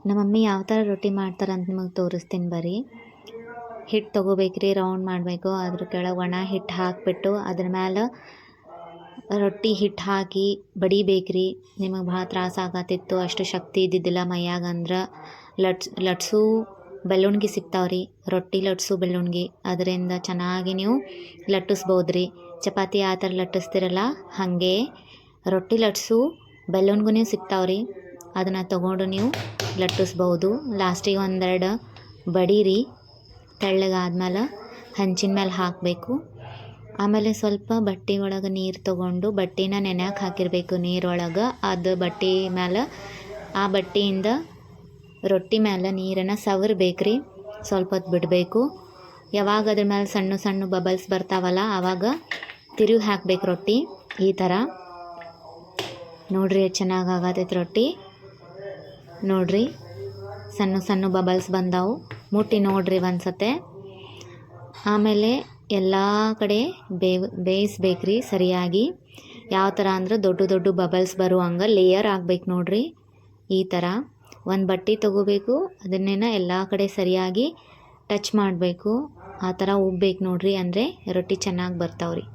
ನಮ್ಮ ಮಮ್ಮಿ ಯಾವ ಥರ ರೊಟ್ಟಿ ಮಾಡ್ತಾರೆ ಅಂತ ನಿಮಗೆ ತೋರಿಸ್ತೀನಿ ಬರ್ರಿ. ಹಿಟ್ಟು ತೊಗೋಬೇಕ್ರಿ, ರೌಂಡ್ ಮಾಡಬೇಕು. ಅದ್ರ ಕೆಳಗೆ ಒಣ ಹಿಟ್ಟು ಹಾಕಿಬಿಟ್ಟು ಅದ್ರ ಮೇಲೆ ರೊಟ್ಟಿ ಹಿಟ್ಟು ಹಾಕಿ ಬಡಿಬೇಕ್ರಿ. ನಿಮಗೆ ಭಾಳ ತ್ರಾಸ ಆಗತ್ತಿತ್ತು, ಅಷ್ಟು ಶಕ್ತಿ ಇದ್ದಿದ್ದಿಲ್ಲ ಮೈಯಾಗ ಅಂದ್ರೆ ಲಟ್ಸು ಬೆಳ್ಳುಣ್ಗಿ ಸಿಗ್ತಾವ್ರಿ, ರೊಟ್ಟಿ ಲಟ್ಸು ಬೆಳ್ಳುಣ್ಗಿ. ಅದರಿಂದ ಚೆನ್ನಾಗಿ ನೀವು ಲಟ್ಟಿಸ್ಬೋದು ರೀ. ಚಪಾತಿ ಯಾವ ಥರ ಲಟ್ಟಿಸ್ತಿರಲ್ಲ ಹಾಗೆ ರೊಟ್ಟಿ ಲಟ್ಸು ಬೆಳ್ಳುಣ್ಗೂ ಸಿಗ್ತಾವ್ರಿ. ಅದನ್ನು ತೊಗೊಂಡು ನೀವು ಲಟ್ಟಿಸ್ಬೋದು. ಲಾಸ್ಟಿಗೆ ಒಂದೆರಡು ಬಡೀರಿ. ತೆಳ್ಳಗಾದ್ಮೇಲೆ ಹಂಚಿನ ಮೇಲೆ ಹಾಕಬೇಕು. ಆಮೇಲೆ ಸ್ವಲ್ಪ ಬಟ್ಟೆ ಒಳಗೆ ನೀರು ತೊಗೊಂಡು ಬಟ್ಟೆನ ನೆನೆಯಕ್ಕೆ ಹಾಕಿರಬೇಕು ನೀರೊಳಗೆ. ಅದು ಬಟ್ಟೆ ಮೇಲೆ ಆ ಬಟ್ಟೆಯಿಂದ ರೊಟ್ಟಿ ಮೇಲೆ ನೀರನ್ನು ಸವರ್ಬೇಕ್ರಿ. ಸ್ವಲ್ಪ ಹೊತ್ತು ಬಿಡಬೇಕು. ಯಾವಾಗ ಅದ್ರ ಮೇಲೆ ಸಣ್ಣ ಸಣ್ಣ ಬಬಲ್ಸ್ ಬರ್ತಾವಲ್ಲ ಆವಾಗ ತಿರುವಿ ಹಾಕ್ಬೇಕು ರೊಟ್ಟಿ. ಈ ಥರ ನೋಡ್ರಿ ಎಷ್ಟು ಚೆನ್ನಾಗಿ ಆಗತೈತೆ ರೊಟ್ಟಿ. ನೋಡ್ರಿ ಸಣ್ಣ ಸಣ್ಣ ಬಬಲ್ಸ್ ಬಂದಾವು. ಮುಟ್ಟಿ ನೋಡ್ರಿ ಒಂದ್ಸತೆ. ಆಮೇಲೆ ಎಲ್ಲ ಕಡೆ ಬೇಯಿಸ್ಬೇಕ್ರಿ ಸರಿಯಾಗಿ. ಯಾವ ಥರ ಅಂದ್ರೆ ದೊಡ್ಡ ದೊಡ್ಡ ಬಬಲ್ಸ್ ಬರುವಂಗೆ ಲೇಯರ್ ಆಗ್ಬೇಕು ನೋಡ್ರಿ. ಈ ಥರ ಒಂದು ಬಟ್ಟೆ ತೊಗೋಬೇಕು, ಅದನ್ನೇನ ಎಲ್ಲ ಕಡೆ ಸರಿಯಾಗಿ ಟಚ್ ಮಾಡಬೇಕು. ಆ ಥರ ಉಬ್ಬೇಕು ನೋಡ್ರಿ, ಅಂದರೆ ರೊಟ್ಟಿ ಚೆನ್ನಾಗಿ ಬರ್ತಾವ್ರಿ.